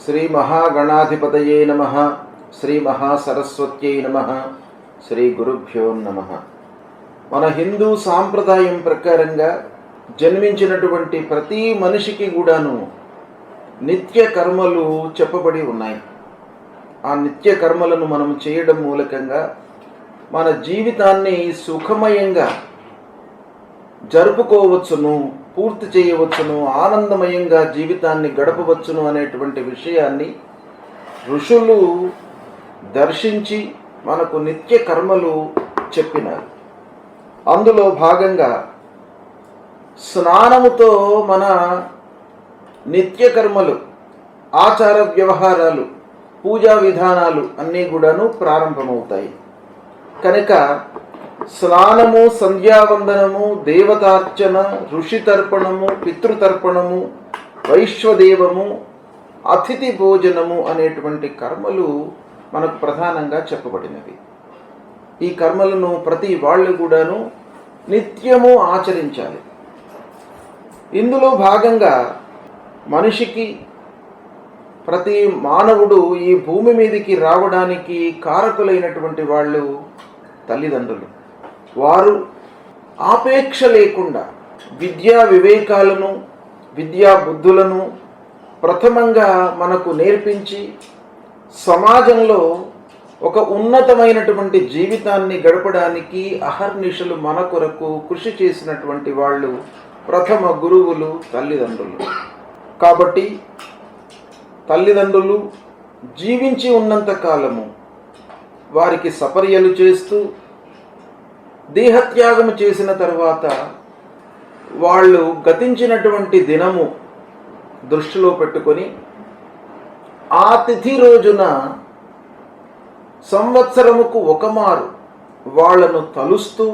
శ్రీ మహాగణాధిపతయే నమః. శ్రీ మహాసరస్వత్యై నమః. శ్రీ గురుభ్యో నమః. మన హిందూ సాంప్రదాయం ప్రకారంగా జన్మించినటువంటి ప్రతి మనిషికి కూడాను నిత్య కర్మలు చెప్పబడి ఉన్నాయి. ఆ నిత్య కర్మలను మనం చేయడం మూలకంగా మన జీవితాన్ని సుఖమయంగా జరుపుకోవచ్చును, పూర్తి చేయవచ్చును, ఆనందమయంగా జీవితాన్ని గడపవచ్చును అనేటువంటి విషయాన్ని ఋషులు దర్శించి మనకు నిత్య కర్మలు చెప్పినారు. అందులో భాగంగా స్నానముతో మన నిత్య కర్మలు, ఆచార వ్యవహారాలు, పూజా విధానాలు అన్నీ కూడాను ప్రారంభమవుతాయి. కనుక స్నానము, సంధ్యావందనము, దేవతార్చన, ఋషితర్పణము, పితృతర్పణము, వైశ్వదేవము, అతిథి భోజనము అనేటువంటి కర్మలు మనకు ప్రధానంగా చెప్పబడినవి. ఈ కర్మలను ప్రతి వాళ్ళు కూడాను నిత్యము ఆచరించాలి. ఇందులో భాగంగా మనిషికి, ప్రతి మానవుడు ఈ భూమి మీదకి రావడానికి కారకులైనటువంటి వాళ్ళు తల్లిదండ్రులు. వారు ఆపేక్ష లేకుండా విద్యా వివేకాలను, విద్యా బుద్ధులను ప్రథమంగా మనకు నేర్పించి సమాజంలో ఒక ఉన్నతమైనటువంటి జీవితాన్ని గడపడానికి అహర్నిశలు మన కొరకు కృషి చేసినటువంటి వాళ్ళు ప్రథమ గురువులు తల్లిదండ్రులు. కాబట్టి తల్లిదండ్రులు జీవించి ఉన్నంత కాలము వారికి సపర్యలు చేస్తూ దేహత్యాగము చేసిన తర్వాత వాళ్ళు గతించినటువంటి దినము దృష్టిలో పెట్టుకొని ఆ తిథి రోజున సంవత్సరముకు ఒకమారు వాళ్లను తలుస్తూ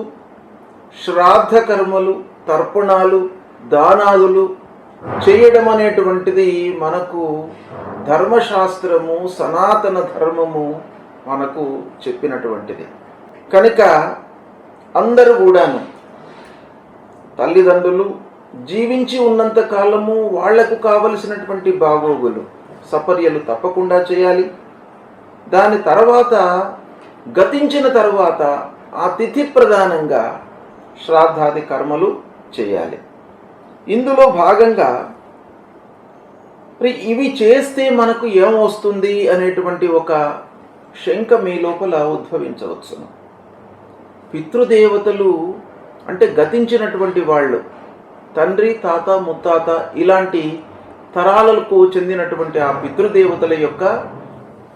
శ్రాద్ధ కర్మలు, తర్పణాలు, దానాదులు చేయడం అనేటువంటిది మనకు ధర్మశాస్త్రము, సనాతన ధర్మము మనకు చెప్పినటువంటిది. కనుక అందరూ కూడాను తల్లిదండ్రులు జీవించి ఉన్నంత కాలము వాళ్లకు కావలసినటువంటి బాగోగులు, సపర్యలు తప్పకుండా చేయాలి. దాని తర్వాత గతించిన తర్వాత ఆ తిథి ప్రధానంగా శ్రాద్ధాది కర్మలు చేయాలి. ఇందులో భాగంగా ఇవి చేస్తే మనకు ఏమొస్తుంది అనేటువంటి ఒక శంక మీ లోపల ఉద్భవించవచ్చును. పితృదేవతలు అంటే గతించినటువంటి వాళ్ళు, తండ్రి, తాత, ముత్తాత ఇలాంటి తరాలకు చెందినటువంటి ఆ పితృదేవతల యొక్క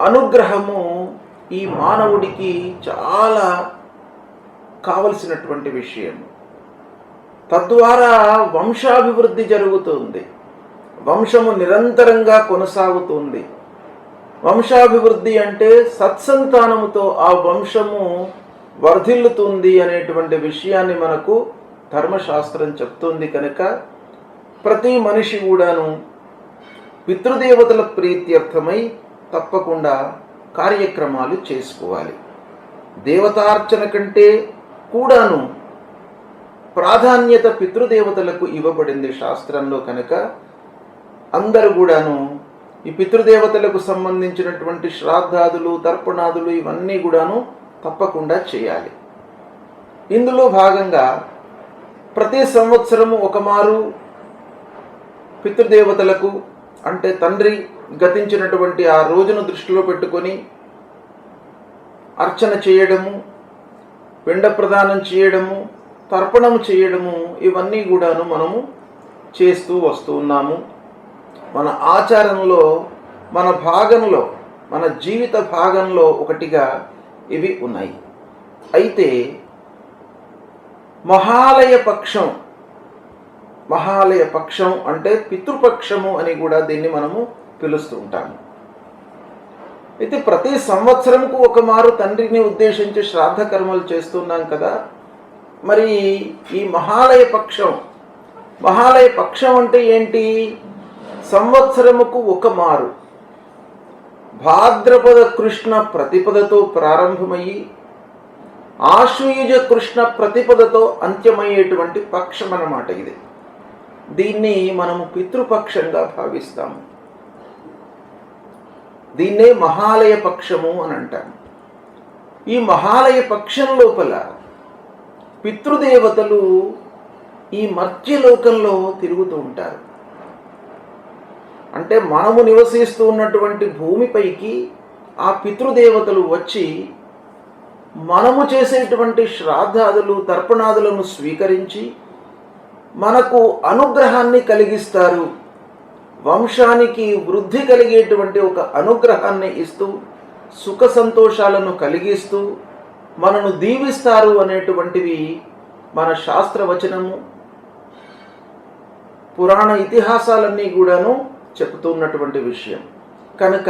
అనుగ్రహము ఈ మానవుడికి చాలా కావలసినటువంటి విషయం. తద్వారా వంశాభివృద్ధి జరుగుతుంది, వంశము నిరంతరంగా కొనసాగుతుంది. వంశాభివృద్ధి అంటే సత్సంతానముతో ఆ వంశము వర్ధిల్లుతుంది అనేటువంటి విషయాన్ని మనకు ధర్మశాస్త్రం చెప్తుంది. కనుక ప్రతి మనిషి కూడాను పితృదేవతల ప్రీత్యర్థమై తప్పకుండా కార్యక్రమాలు చేసుకోవాలి. దేవతార్చన కంటే కూడాను ప్రాధాన్యత పితృదేవతలకు ఇవ్వబడింది శాస్త్రంలో. కనుక అందరూ కూడాను ఈ పితృదేవతలకు సంబంధించినటువంటి శ్రాద్ధాదులు, తర్పణాదులు ఇవన్నీ కూడాను తప్పకుండా చేయాలి. ఇందులో భాగంగా ప్రతి సంవత్సరము ఒకమారు పితృదేవతలకు అంటే తండ్రి గతించినటువంటి ఆ రోజును దృష్టిలో పెట్టుకొని అర్చన చేయడము, పిండ ప్రదానం చేయడము, తర్పణము చేయడము ఇవన్నీ కూడాను మనము చేస్తూ వస్తూ ఉన్నాము. మన ఆచారంలో, మన భాగంలో, మన జీవిత భాగంలో ఒకటిగా ఇవి ఉన్నాయి. అయితే మహాలయ పక్షం అంటే పితృపక్షము అని కూడా దీన్ని మనము పిలుస్తూ ఉంటాము. అయితే ప్రతి సంవత్సరంకు ఒకమారు తండ్రిని ఉద్దేశించి శ్రాద్ధ కర్మలు చేస్తున్నాం కదా. మరి ఈ మహాలయ పక్షం అంటే ఏంటి? సంవత్సరముకు ఒకమారు భాద్రపద కృష్ణ ప్రతిపదతో ప్రారంభమయ్యి ఆశ్వయుజ కృష్ణ ప్రతిపదతో అంత్యమయ్యేటువంటి పక్షం అన్నమాట ఇది. దీన్ని మనము పితృపక్షంగా భావిస్తాము. దీన్నే మహాలయ పక్షము అని అంటాం. ఈ మహాలయ పక్షం లోపల పితృదేవతలు ఈ మర్త్యలోకంలో తిరుగుతూ ఉంటారు. అంటే మనము నివసిస్తూ ఉన్నటువంటి భూమిపైకి ఆ పితృదేవతలు వచ్చి మనము చేసేటువంటి శ్రాద్ధాదులు తర్పణాదులను స్వీకరించి మనకు అనుగ్రహాన్ని కలిగిస్తారు. వంశానికి వృద్ధి కలిగేటువంటి ఒక అనుగ్రహాన్ని ఇస్తూ సుఖ సంతోషాలను కలిగిస్తూ మనను దీవిస్తారు అనేటువంటివి మన శాస్త్రవచనము పురాణ ఇతిహాసాలన్నీ కూడాను చెబుతున్నటువంటి విషయం. కనుక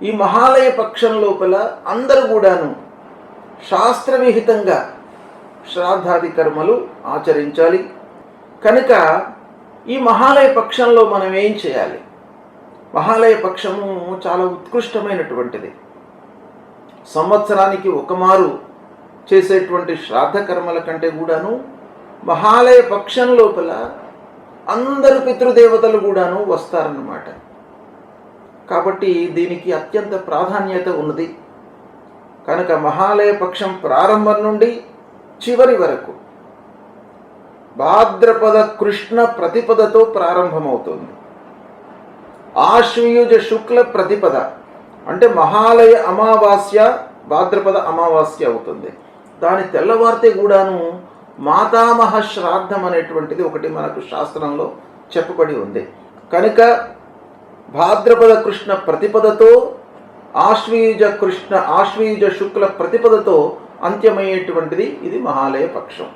ఈ మహాలయ పక్షం లోపల అందరూ కూడాను శాస్త్రవిహితంగా శ్రాద్ధాది కర్మలు ఆచరించాలి. కనుక ఈ మహాలయ పక్షంలో మనం ఏం చేయాలి? మహాలయ పక్షము చాలా ఉత్కృష్టమైనటువంటిది. సంవత్సరానికి ఒకమారు చేసేటువంటి శ్రాద్ధ కర్మల కంటే కూడాను మహాలయ పక్షం లోపల అందరు పితృదేవతలు కూడాను వస్తారన్నమాట. కాబట్టి దీనికి అత్యంత ప్రాధాన్యత ఉన్నది. కనుక మహాలయ పక్షం ప్రారంభం నుండి చివరి వరకు భాద్రపద కృష్ణ ప్రతిపదతో ప్రారంభమవుతుంది. ఆశ్వయుజ శుక్ల ప్రతిపద అంటే మహాలయ అమావాస్య భాద్రపద అమావాస్య అవుతుంది. దాని తెల్లవారితే కూడాను మాతామహ శ్రాద్ధం అనేటువంటిది ఒకటి మనకు శాస్త్రంలో చెప్పబడి ఉంది. కనుక భాద్రపద కృష్ణ ప్రతిపదతో ఆశ్వయుజ శుక్ల ప్రతిపదతో అంత్యమయ్యేటువంటిది ఇది మహాలయ పక్షం.